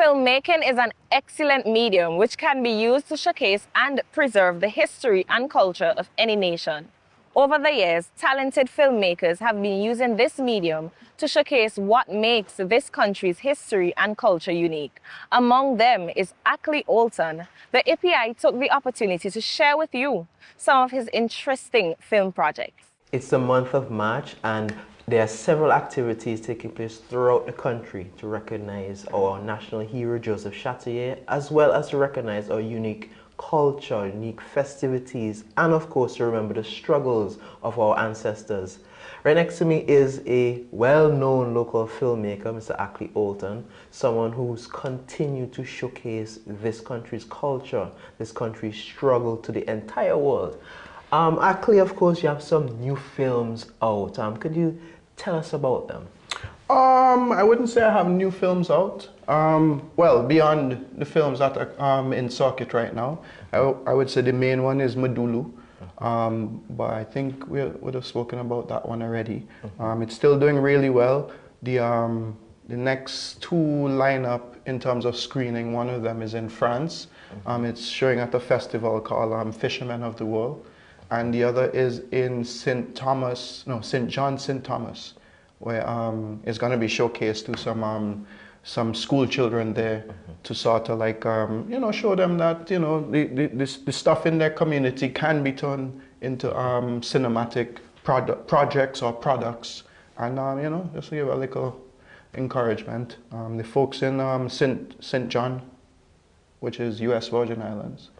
Filmmaking is an excellent medium which can be used to showcase and preserve the history and culture of any nation. Over the years, talented filmmakers have been using this medium to showcase what makes this country's history and culture unique. Among them is Akley Olton. The API took the opportunity to share with you some of his interesting film projects. It's the month of March, and there are several activities taking place throughout the country to recognize our national hero Joseph Chatelier, as well as to recognize our unique culture, unique festivities, and of course to remember the struggles of our ancestors. Right next to me is a well-known local filmmaker, Mr. Akley Olton, someone who's continued to showcase this country's culture, this country's struggle to the entire world. Akley, of course, you have some new films out. Could you tell us about them? I wouldn't say I have new films out. Well, beyond the films that are in circuit right now, I would say the main one is Madulu. But I think we would have spoken about that one already. It's still doing really well. The next two line up in terms of screening, one of them is in France. It's showing at a festival called Fishermen of the World. And the other is in St. John, St. Thomas, where it's going to be showcased to some school children there to sort of like, show them that, the stuff in their community can be turned into cinematic projects or products. And, just to give a little encouragement. The folks in St. John, which is US Virgin Islands,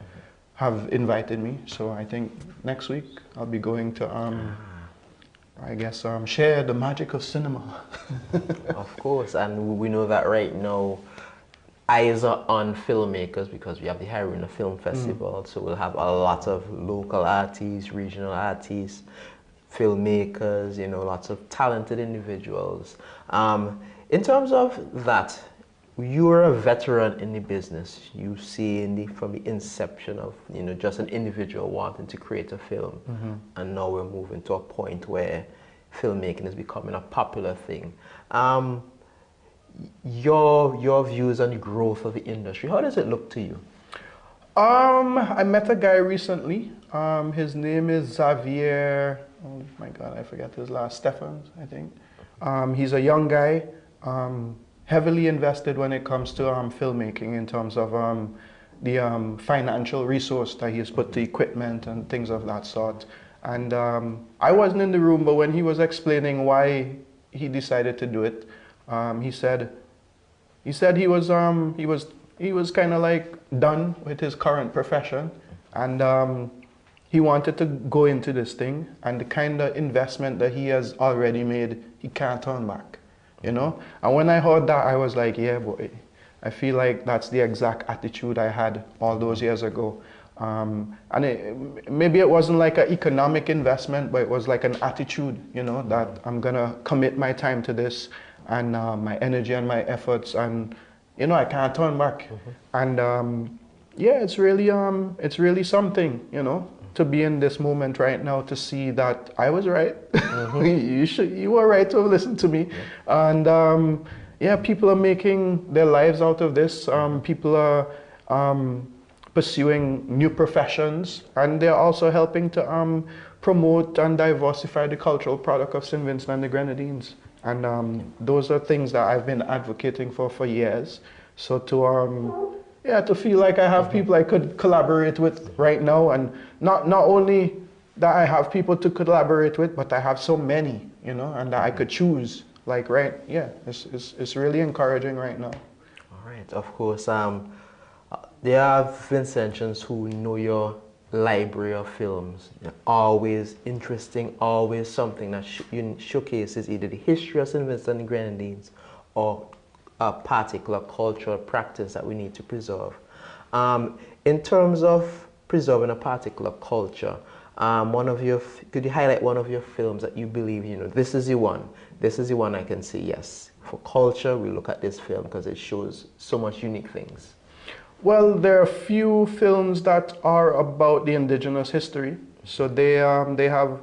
have invited me, so I think next week I'll be going to, share the magic of cinema. Of course, and we know that right now, eyes are on filmmakers because we have the Haruna Film Festival, so we'll have a lot of local artists, regional artists, filmmakers, lots of talented individuals. In terms of that, you're a veteran in the business. You see from the inception of just an individual wanting to create a film, and now we're moving to a point where filmmaking is becoming a popular thing. Your views on the growth of the industry, how does it look to you? I met a guy recently. His name is Xavier. Oh my God, I forget his last. Stephens, I think. He's a young guy. Heavily invested when it comes to filmmaking in terms of the financial resource that he has put to equipment and things of that sort. And I wasn't in the room, but when he was explaining why he decided to do it, he said he was kind of like done with his current profession, and he wanted to go into this thing, and the kind of investment that he has already made, he can't turn back. And when I heard that, I was like, yeah, boy, I feel like that's the exact attitude I had all those years ago. And maybe it wasn't like an economic investment, but it was like an attitude, that I'm gonna commit my time to this and my energy and my efforts, and I can't turn back. And yeah, it's really something, to be in this moment right now, to see that I was right. You were right to have listened to me. And yeah, people are making their lives out of this. People are pursuing new professions, and they're also helping to promote and diversify the cultural product of St. Vincent and the Grenadines. And those are things that I've been advocating for years. So to feel like I have people I could collaborate with right now, and not only that I have people to collaborate with, but I have so many, and that I could choose. Like, right, yeah, it's really encouraging right now. All right, of course. There are Vincentians who know your library of films. Always interesting, always something that showcases either the history of St. Vincent and the Grenadines or a particular cultural practice that we need to preserve. In terms of preserving a particular culture, could you highlight one of your films that you believe, this is the one I can say, yes, for culture, we look at this film because it shows so much unique things? Well, there are a few films that are about the indigenous history. So they have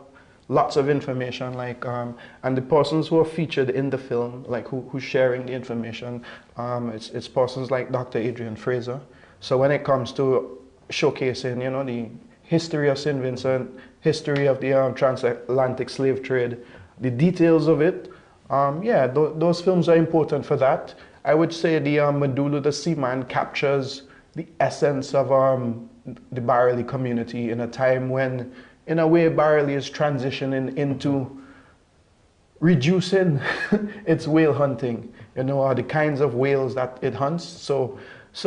lots of information, like, and the persons who are featured in the film, like who's sharing the information, it's persons like Dr. Adrian Fraser. So when it comes to showcasing, you know, the history of St. Vincent, history of the transatlantic slave trade, the details of it, yeah, those films are important for that. I would say the Madulu the Seaman captures the essence of the Barrelly community in a time when, in a way, Barrelly is transitioning into reducing its whale hunting, you know, or the kinds of whales that it hunts. So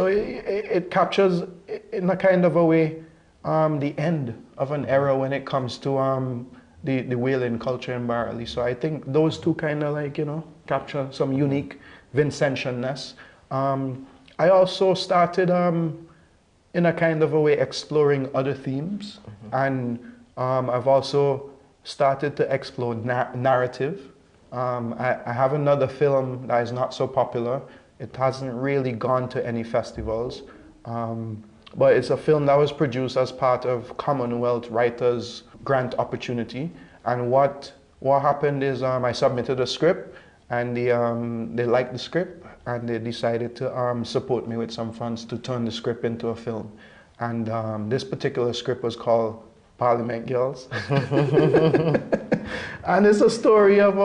it captures, in a kind of a way, the end of an era when it comes to the whaling culture in Barrelly. So I think those two kind of, like, you know, capture some unique Vincentianness. I also started in a kind of a way exploring other themes, and I've also started to explore narrative. I have another film that is not so popular. It hasn't really gone to any festivals, but it's a film that was produced as part of Commonwealth Writers Grant Opportunity. And what happened is I submitted a script, and they liked the script, and they decided to support me with some funds to turn the script into a film. And this particular script was called Parliament Girls. And it's a story of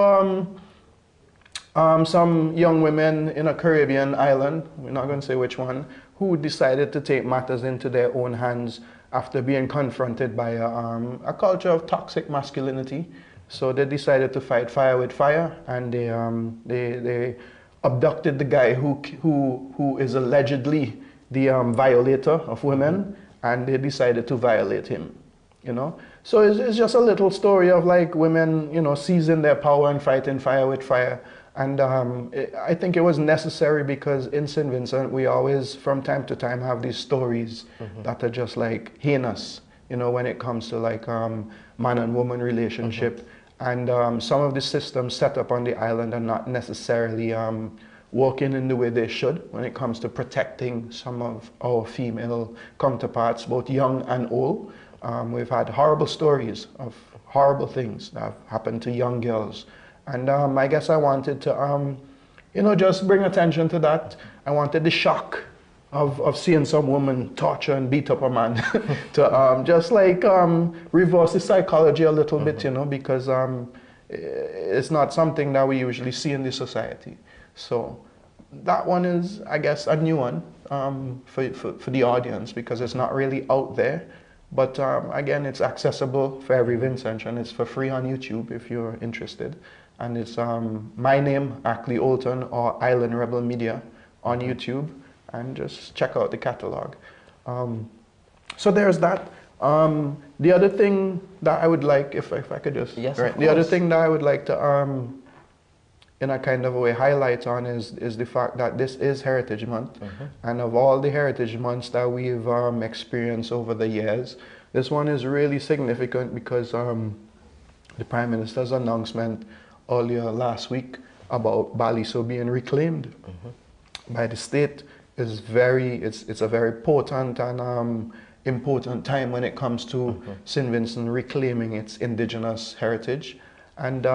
some young women in a Caribbean island, we're not going to say which one, who decided to take matters into their own hands after being confronted by a culture of toxic masculinity. So they decided to fight fire with fire, and they abducted the guy who is allegedly the violator of women, and they decided to violate him, you know. So it's just a little story of, like, women, you know, seizing their power and fighting fire with fire. And I think it was necessary because in St. Vincent, we always, from time to time, have these stories that are just, like, heinous, you know, when it comes to, like, man and woman relationship. And some of the systems set up on the island are not necessarily working in the way they should when it comes to protecting some of our female counterparts, both young and old. We've had horrible stories of horrible things that have happened to young girls. And I guess I wanted to, you know, just bring attention to that. I wanted the shock of seeing some woman torture and beat up a man to just, like, reverse the psychology a little bit, you know, because it's not something that we usually see in this society. So that one is, I guess, a new one for the audience, because it's not really out there. But again, it's accessible for every Vincent, and it's for free on YouTube if you're interested. And it's my name, Akley Olton, or Island Rebel Media on YouTube, and just check out the catalog. So there's that. The other thing that I would like, if I could just, yes, right, the other thing that I would like to, in a kind of a way, highlight on is the fact that this is Heritage Month, and of all the Heritage Months that we've experienced over the years, this one is really significant because the Prime Minister's announcement earlier last week about Baliso being reclaimed by the state is it's a very potent and important time when it comes to St. Vincent reclaiming its indigenous heritage. And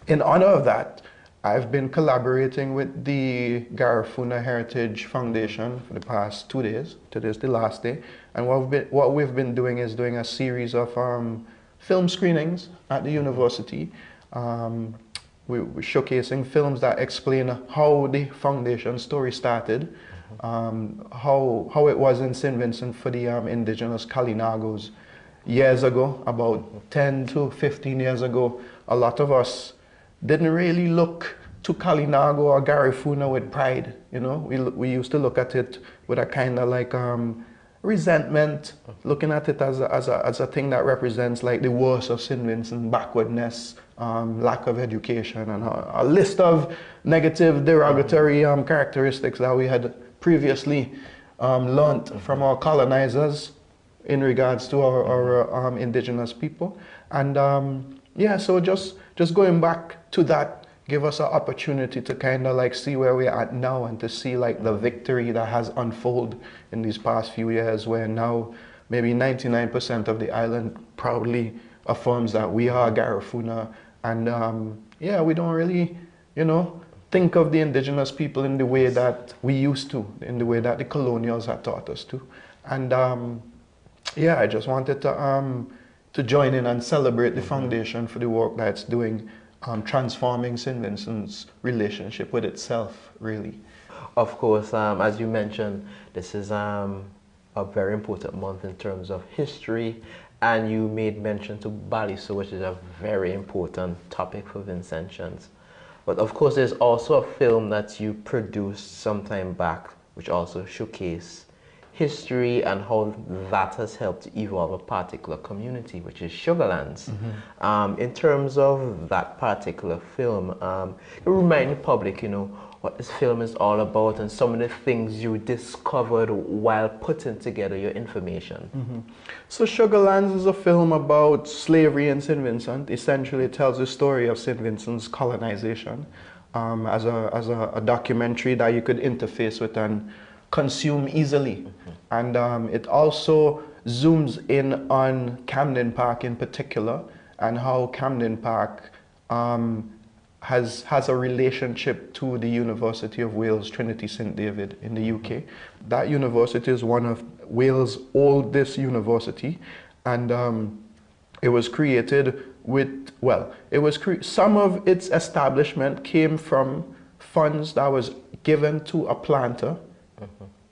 in honor of that, I've been collaborating with the Garifuna Heritage Foundation for the past 2 days. Today's the last day. And what we've been doing is doing a series of film screenings at the university. We're showcasing films that explain how the foundation story started, how it was in St. Vincent for the indigenous Kalinagos years ago, about 10 to 15 years ago. A lot of us didn't really look to Kalinago or Garifuna with pride, you know. We used to look at it with a kind of, like, resentment, looking at it as a thing that represents, like, the worst of St. Vincent, backwardness, lack of education, and a list of negative, derogatory characteristics that we had previously learnt from our colonizers in regards to our indigenous people. And yeah, so just going back to that give us an opportunity to kind of, like, see where we're at now, and to see, like, the victory that has unfolded in these past few years, where now maybe 99% of the island proudly affirms that we are Garifuna, and yeah, we don't really, you know, think of the indigenous people in the way that we used to, in the way that the colonials had taught us to. And yeah, I just wanted to join in and celebrate the foundation for the work that it's doing, transforming St. Vincent's relationship with itself, really. Of course, as you mentioned, this is a very important month in terms of history, and you made mention to Baliso, which is a very important topic for Vincentians. But of course, there's also a film that you produced some time back, which also showcased history and how that has helped to evolve a particular community, which is Sugarlands. In terms of that particular film, remind the public, you know, what this film is all about and some of the things you discovered while putting together your information. So Sugarlands is a film about slavery in St. Vincent. Essentially, it tells the story of St. Vincent's colonization as a documentary that you could interface with and consume easily. And it also zooms in on Camden Park in particular, and how Camden Park has a relationship to the University of Wales, Trinity St. David in the UK. That university is one of Wales' oldest university, and it was created with, well, some of its establishment came from funds that was given to a planter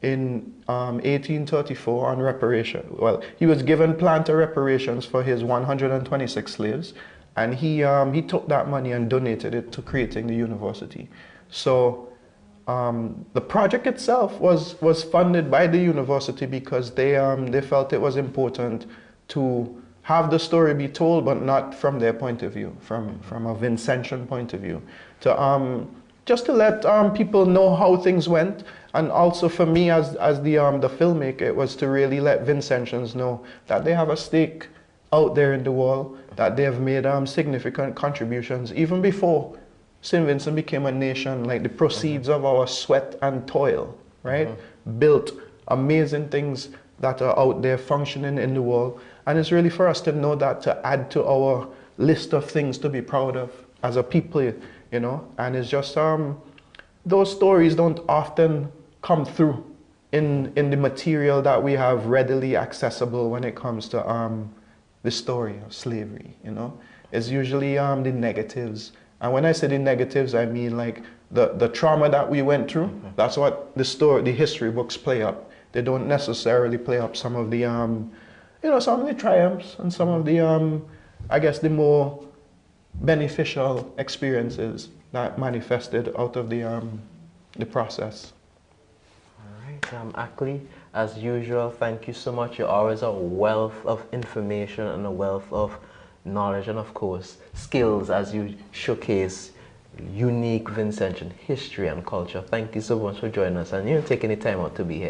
in 1834 on reparation. Well, he was given planter reparations for his 126 slaves, and he took that money and donated it to creating the university. So the project itself was funded by the university because they felt it was important to have the story be told, but not from their point of view, from a Vincentian point of view, to just to let people know how things went. And also for me as the filmmaker, it was to really let Vincentians know that they have a stake out there in the world, that they have made significant contributions even before St. Vincent became a nation. Like the proceeds of our sweat and toil, right? Built amazing things that are out there functioning in the world. And it's really for us to know that, to add to our list of things to be proud of as a people, you know. And it's just, those stories don't often come through in the material that we have readily accessible when it comes to the story of slavery, you know. It's usually the negatives. And when I say the negatives, I mean like the trauma that we went through. That's what the history books play up. They don't necessarily play up some of the, you know, some of the triumphs and some of the, I guess, the more beneficial experiences that manifested out of the process. All right, Akley, as usual, thank you so much. You're always a wealth of information and a wealth of knowledge and, of course, skills as you showcase unique Vincentian history and culture. Thank you so much for joining us and you taking the time out to be here.